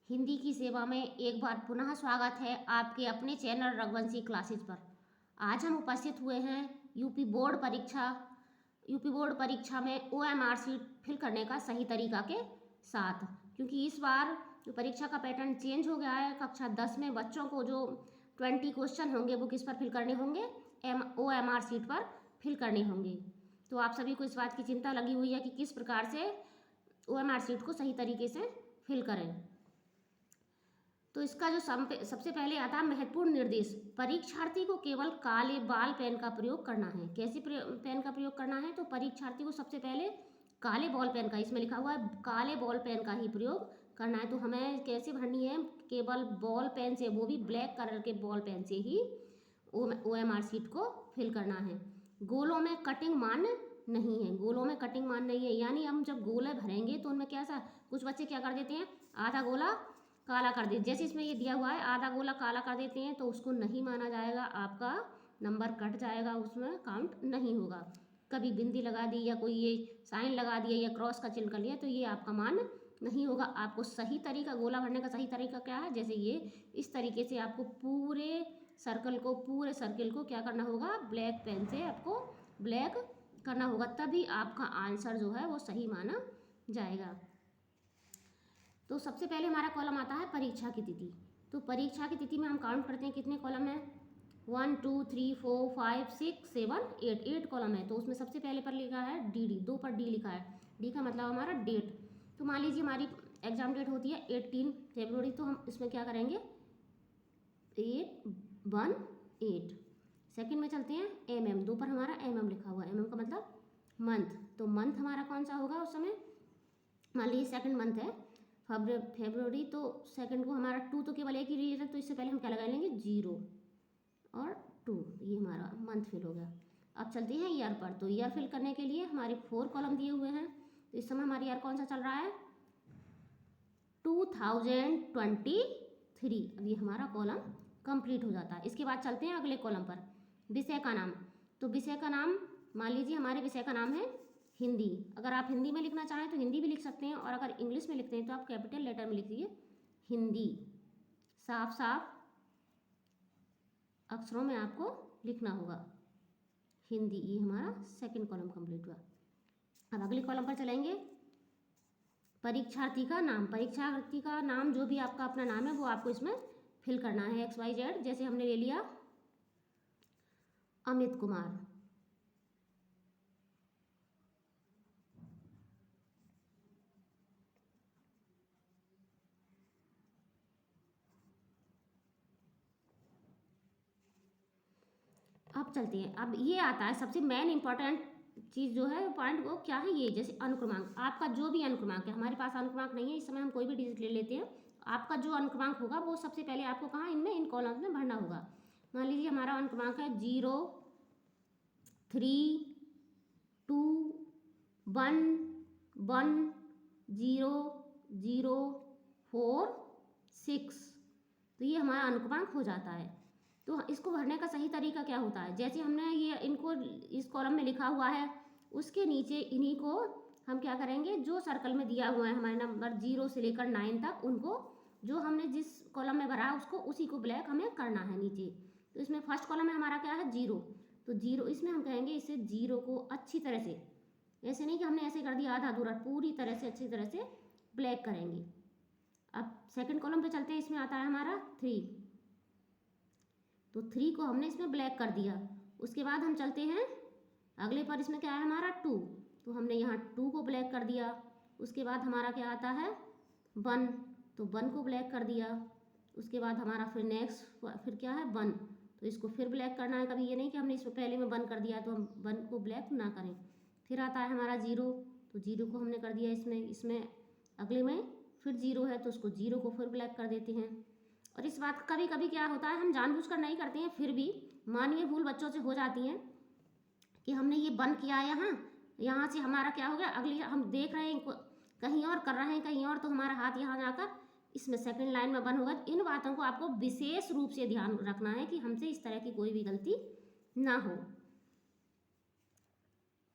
हिंदी की सेवा में एक बार पुनः स्वागत है आपके अपने चैनल रघुवंशी क्लासेज पर। आज हम उपस्थित हुए हैं यूपी बोर्ड परीक्षा में OMR शीट फिल करने का सही तरीका के साथ, क्योंकि इस बार जो परीक्षा का पैटर्न चेंज हो गया है। कक्षा 10 में बच्चों को जो 20 क्वेश्चन होंगे वो किस पर फिल करने होंगे, OMR शीट पर फिल करने होंगे। तो आप सभी को इस बात की चिंता लगी हुई है कि किस प्रकार से OMR शीट को सही तरीके से फिल करें। तो इसका जो सबसे पहले आता है महत्वपूर्ण निर्देश। परीक्षार्थी को केवल काले बॉल पेन का प्रयोग करना है। कैसे पेन का प्रयोग करना है? तो परीक्षार्थी को सबसे पहले काले बॉल पेन का, इसमें लिखा हुआ है काले बॉल पेन का ही प्रयोग करना है। तो हमें कैसे भरनी है? केवल बॉल पेन से, वो भी ब्लैक कलर के बॉल पेन से ही OMR शीट को फिल करना है। गोलों में कटिंग मान्य नहीं है। गोलों में कटिंग मान्य नहीं है, यानी हम जब गोले भरेंगे तो उनमें क्या सा, कुछ बच्चे क्या कर देते हैं, आधा गोला काला कर देते। जैसे इसमें ये दिया हुआ है आधा गोला काला कर देते हैं, तो उसको नहीं माना जाएगा, आपका नंबर कट जाएगा, उसमें काउंट नहीं होगा। कभी बिंदी लगा दी या कोई ये साइन लगा दिया या क्रॉस का चिन्ह कर लिया तो ये आपका मान नहीं होगा। आपको सही तरीका, गोला भरने का सही तरीका क्या है? जैसे ये इस तरीके से आपको पूरे सर्कल को क्या करना होगा, ब्लैक पेन से आपको ब्लैक करना होगा, तभी आपका आंसर जो है वो सही माना जाएगा। तो सबसे पहले हमारा कॉलम आता है परीक्षा की तिथि। तो परीक्षा की तिथि में हम काउंट करते हैं कितने कॉलम हैं, 1 2 3 4 5 6 7 8 कॉलम है। तो उसमें सबसे पहले पर लिखा है DD, 2 पर D लिखा है। D का मतलब हमारा डेट। तो मान लीजिए हमारी एग्जाम डेट होती है 18 फरवरी, तो हम इसमें क्या करेंगे 818। सेकंड में चलते हैं MM, 2 पर हमारा MM लिखा हुआ है। MM का मतलब मंथ। तो मंथ हमारा कौन सा होगा उस समय? मान लीजिए सेकंड मंथ है फरवरी, तो सेकंड को हमारा 2 तो केवल एक ही डिजिट है, तो इससे पहले हम क्या लगा लेंगे 0 और 2, ये हमारा मंथ फिल हो गया। अब चलते हैं ईयर पर। तो ईयर फिल करने के लिए हमारे 4 कॉलम दिए हुए हैं। तो इस समय हमारा ईयर कौन सा चल रहा है, 2023। अब ये हमारा कॉलम कंप्लीट हो जाता है। इसके बाद चलते हैं अगले कॉलम पर, विषय का नाम। तो विषय का नाम, मान लीजिए हमारे विषय का नाम है हिंदी। अगर आप हिंदी में लिखना चाहें तो हिंदी भी लिख सकते हैं, और अगर इंग्लिश में लिखते हैं तो आप कैपिटल लेटर में लिख दीजिए हिंदी। साफ साफ अक्षरों में आपको लिखना होगा हिंदी। ये हमारा सेकंड कॉलम कंप्लीट हुआ। अब अगले कॉलम पर चलेंगे, परीक्षार्थी का नाम। परीक्षार्थी का नाम, जो भी आपका अपना नाम है वो आपको इसमें फिल करना है, XYZ। जैसे हमने ले लिया अमित कुमार। अब चलते हैं, अब ये आता है सबसे मेन इंपॉर्टेंट चीज़ जो है पॉइंट, वो क्या है, ये जैसे अनुक्रमांक। आपका जो भी अनुक्रमांक है, हमारे पास अनुक्रमांक नहीं है इस समय, हम कोई भी डिजिट ले लेते हैं। आपका जो अनुक्रमांक होगा वो सबसे पहले आपको कहाँ, इनमें इन कॉलम्स में भरना होगा। मान लीजिए हमारा अनुक्रमांक है 0 3 2 1 1 0 0 4 6। तो ये हमारा अनुक्रमांक हो जाता है। तो इसको भरने का सही तरीका क्या होता है? जैसे हमने ये इनको इस कॉलम में लिखा हुआ है, उसके नीचे इन्हीं को हम क्या करेंगे, जो सर्कल में दिया हुआ है हमारे नंबर 0 से लेकर 9 तक, उनको जो हमने जिस कॉलम में भरा है उसको उसी को ब्लैक हमें करना है नीचे। तो इसमें फर्स्ट कॉलम में हमारा क्या है 0, तो 0 इसमें हम कहेंगे इसे 0 को अच्छी तरह से, ऐसे नहीं कि हमने ऐसे कर दिया आधा अधूरा, पूरी तरह से अच्छी तरह से ब्लैक करेंगे। अब सेकंड कॉलम पे चलते हैं, इसमें आता है हमारा 3। तो 3 को हमने इसमें ब्लैक कर दिया। उसके बाद हम चलते हैं अगले पर, इसमें क्या है हमारा 2, तो हमने यहाँ 2 को ब्लैक कर दिया। उसके बाद हमारा क्या आता है 1, तो 1 को ब्लैक कर दिया। उसके बाद हमारा फिर नेक्स्ट फिर क्या है 1, तो इसको फिर ब्लैक करना है। कभी ये नहीं कि हमने इसको पहले में 1 कर दिया तो हम 1 को ब्लैक ना करें। फिर आता है हमारा 0, तो 0 को हमने कर दिया इसमें अगले में फिर 0 है तो उसको 0 को फिर ब्लैक कर देते हैं। और इस बात कभी कभी क्या होता है, हम जानबूझकर नहीं करते हैं, फिर भी मानवीय भूल बच्चों से हो जाती हैं कि हमने ये बंद किया यहाँ से हमारा क्या हो गया, अगली हम देख रहे हैं कहीं और कर रहे हैं कहीं और, तो हमारा हाथ यहाँ जाकर इसमें सेकंड लाइन में बंद होगा। इन बातों को आपको विशेष रूप से ध्यान रखना है कि हमसे इस तरह की कोई भी गलती ना हो।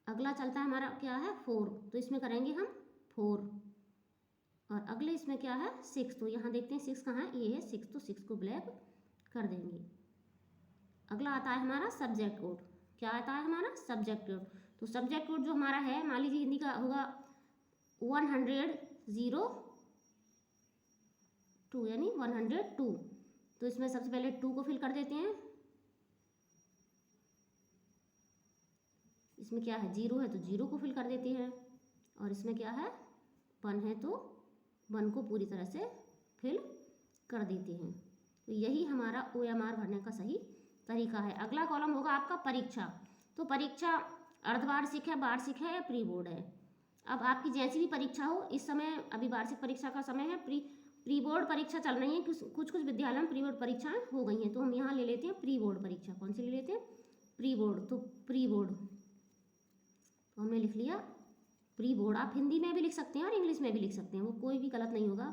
अगला चलता है हमारा क्या है 4, तो इसमें करेंगे हम 4, और और अगले इसमें क्या है 6, तो यहाँ देखते हैं 6 कहाँ है, ये है 6, तो 6 को ब्लैक कर देंगे। अगला आता है हमारा सब्जेक्ट कोड। क्या आता है हमारा सब्जेक्ट कोड। तो सब्जेक्ट कोड जो हमारा है, मान लीजिए हिंदी का होगा 102 यानी 102। तो इसमें सबसे पहले 2 को फिल कर देते हैं। इसमें क्या है 0 है तो 0 को फिल कर देते हैं, और इसमें क्या है 1 है तो 1 को पूरी तरह से फिल कर देते हैं। तो यही हमारा OMR भरने का सही तरीका है। अगला कॉलम होगा आपका परीक्षा। तो परीक्षा अर्धवार्षिक है, वार्षिक है या प्री बोर्ड है। अब आपकी जैसी भी परीक्षा हो, इस समय अभी वार्षिक परीक्षा का समय है, प्री बोर्ड परीक्षा चल रही है, कुछ विद्यालयों में प्री बोर्ड परीक्षाएं हो गई हैं। तो हम यहाँ ले लेते हैं प्री बोर्ड परीक्षा। कौन सी ले लेते हैं, प्री बोर्ड। तो प्री बोर्ड तो हमने लिख लिया प्री बोर्ड। आप हिंदी में भी लिख सकते हैं और इंग्लिश में भी लिख सकते हैं, वो कोई भी गलत नहीं होगा।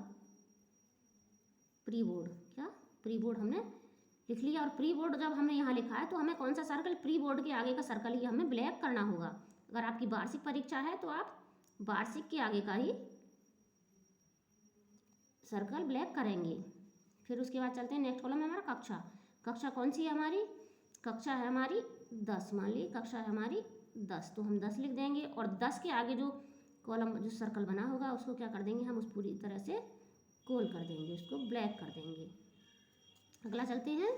प्री बोर्ड, क्या प्री बोर्ड हमने लिख लिया। और प्री बोर्ड जब हमने यहाँ लिखा है तो हमें कौन सा सर्कल, प्री बोर्ड के आगे का सर्कल ही हमें ब्लैक करना होगा। अगर आपकी वार्षिक परीक्षा है तो आप वार्षिक के आगे का ही सर्कल ब्लैक करेंगे। फिर उसके बाद चलते हैं नेक्स्ट कॉलम में हमारा कक्षा। कक्षा कौन सी है हमारी, कक्षा है हमारी 10। मान ली कक्षा है हमारी 10, तो हम 10 लिख देंगे। और 10 के आगे जो कॉलम जो सर्कल बना होगा उसको क्या कर देंगे हम, उस पूरी तरह से गोल कर देंगे, उसको ब्लैक कर देंगे। अगला चलते हैं,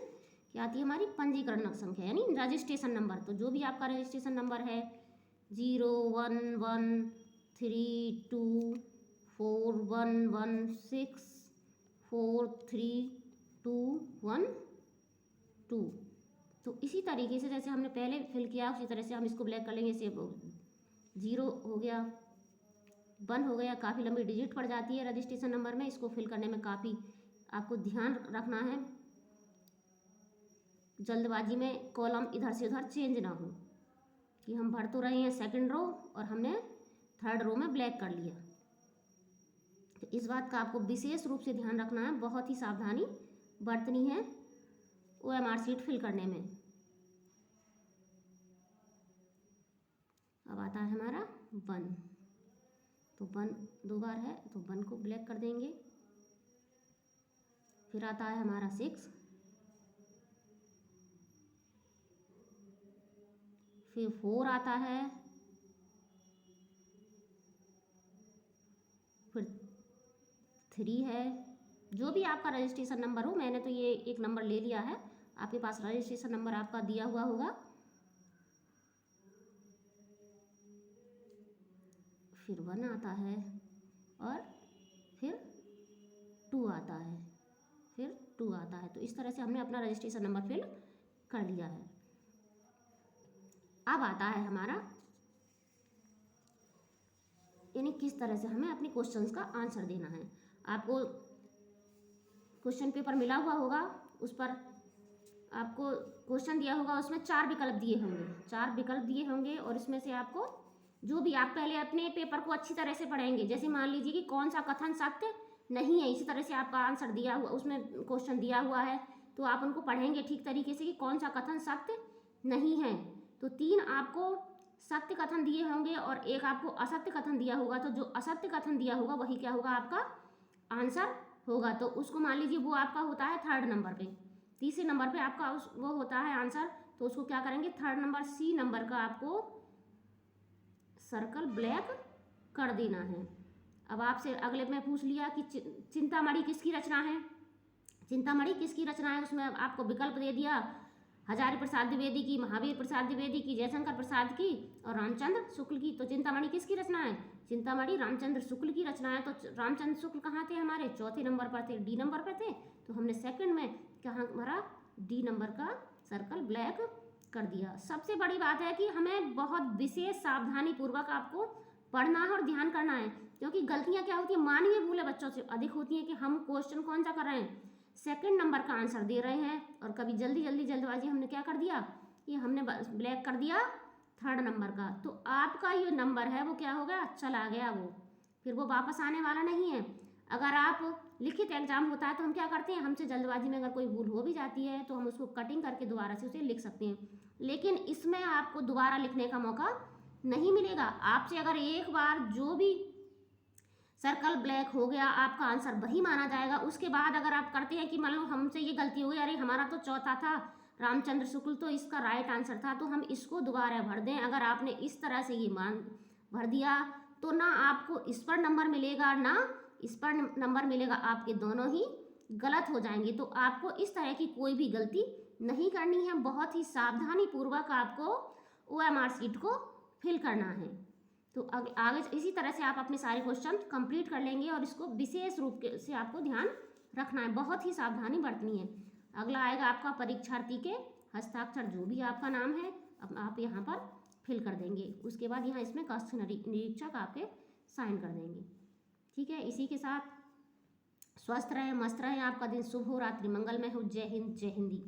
क्या आती है हमारी पंजीकरण संख्या यानी रजिस्ट्रेशन नंबर। तो जो भी आपका रजिस्ट्रेशन नंबर है 0 1 1 3 2 4 1 1 6 4 3 2 1 2, तो इसी तरीके से जैसे हमने पहले फिल किया उसी तरह से हम इसको ब्लैक कर लेंगे। से 0 हो गया, 1 हो गया, काफ़ी लंबी डिजिट पड़ जाती है रजिस्ट्रेशन नंबर में, इसको फिल करने में काफ़ी आपको ध्यान रखना है, जल्दबाजी में कॉलम इधर से उधर चेंज ना हो, कि हम भर तो रहे हैं सेकंड रो और हमने थर्ड रो में ब्लैक कर लिया। तो इस बात का आपको विशेष रूप से ध्यान रखना है, बहुत ही सावधानी बरतनी है OMR शीट फिल करने में। अब आता है हमारा 1, तो 1 2 बार है तो 1 को ब्लैक कर देंगे। फिर आता है हमारा 6, फिर 4 आता है, फिर 3 है। जो भी आपका रजिस्ट्रेशन नंबर हो, मैंने तो ये एक नंबर ले लिया है, आपके पास रजिस्ट्रेशन नंबर आपका दिया हुआ होगा। फिर 1 आता है और फिर 2 आता है, फिर 2 आता है। तो इस तरह से हमने अपना रजिस्ट्रेशन नंबर फिल कर लिया है। अब आता है हमारा यानी किस तरह से हमें अपने क्वेश्चंस का आंसर देना है। आपको क्वेश्चन पेपर मिला हुआ होगा, उस पर आपको क्वेश्चन दिया होगा, उसमें 4 विकल्प दिए होंगे, 4 विकल्प दिए होंगे। और इसमें से आपको जो भी, आप पहले अपने पेपर को अच्छी तरह से पढ़ेंगे। जैसे मान लीजिए कि कौन सा कथन सत्य नहीं है, इसी तरह से आपका आंसर दिया हुआ, उसमें क्वेश्चन दिया हुआ है, तो आप उनको पढ़ेंगे ठीक तरीके से कि कौन सा कथन सत्य नहीं है। तो 3 आपको सत्य कथन दिए होंगे और एक आपको असत्य कथन दिया होगा। तो जो असत्य कथन दिया होगा वही क्या होगा, आपका आंसर होगा। तो उसको मान लीजिए वो आपका होता है 3rd नंबर पे, तीसरे नंबर पे आपका वो होता है आंसर। तो उसको क्या करेंगे, 3rd नंबर C नंबर का आपको सर्कल ब्लैक कर देना है। अब आपसे अगले में पूछ लिया कि चिंतामणि किसकी रचना है, चिंतामणि किसकी रचना है। उसमें आपको विकल्प दे दिया हजारी प्रसाद द्विवेदी की, महावीर प्रसाद द्विवेदी की, जयशंकर प्रसाद की और रामचंद्र शुक्ल की। तो चिंतामणि किसकी रचना है, चिंतामणि रामचंद्र शुक्ल की रचना है। तो रामचंद्र शुक्ल कहाँ थे, हमारे 4थे नंबर पर थे, D नंबर पर थे। तो हमने सेकंड में कहाँ हमारा D नंबर का सर्कल ब्लैक कर दिया। सबसे बड़ी बात है कि हमें बहुत विशेष सावधानी पूर्वक आपको पढ़ना है और ध्यान करना है, क्योंकि गलतियाँ क्या होती है, मानवीय भूलें बच्चों से अधिक होती हैं कि हम क्वेश्चन कौन सा कर रहे हैं, सेकंड नंबर का आंसर दे रहे हैं, और कभी जल्दबाजी हमने क्या कर दिया, ये हमने ब्लैक कर दिया 3rd नंबर का। तो आपका ये नंबर है वो क्या हो गया, चला गया, वो फिर वो वापस आने वाला नहीं है। अगर आप लिखित एग्जाम होता है तो हम क्या करते हैं, हमसे जल्दबाजी में अगर कोई भूल हो भी जाती है तो हम उसको कटिंग करके दोबारा से उसे लिख सकते हैं, लेकिन इसमें आपको दोबारा लिखने का मौका नहीं मिलेगा। आपसे अगर एक बार जो भी सर्कल ब्लैक हो गया, आपका आंसर वही माना जाएगा। उसके बाद अगर आप करते हैं कि मान लो हमसे ये गलती हो गई, अरे हमारा तो चौथा था रामचंद्र शुक्ल, तो इसका राइट आंसर था, तो हम इसको दोबारा भर दें। अगर आपने इस तरह से ये मान भर दिया तो ना आपको इस पर नंबर मिलेगा ना इस पर नंबर मिलेगा, आपके दोनों ही गलत हो जाएंगे। तो आपको इस तरह की कोई भी गलती नहीं करनी है, बहुत ही सावधानी पूर्वक आपको OMR शीट को फिल करना है। तो आगे इसी तरह से आप अपने सारे क्वेश्चन कंप्लीट कर लेंगे और इसको विशेष रूप से आपको ध्यान रखना है, बहुत ही सावधानी बरतनी है। अगला आएगा आपका परीक्षार्थी के हस्ताक्षर, जो भी आपका नाम है अब आप यहाँ पर फिल कर देंगे। उसके बाद यहाँ इसमें कक्ष निरीक्षक आपके साइन कर देंगे। ठीक है, इसी के साथ स्वस्थ रहें, मस्त रहें, आपका दिन शुभ हो, रात्रि मंगलमय हो। जय हिंद, जय हिंदी।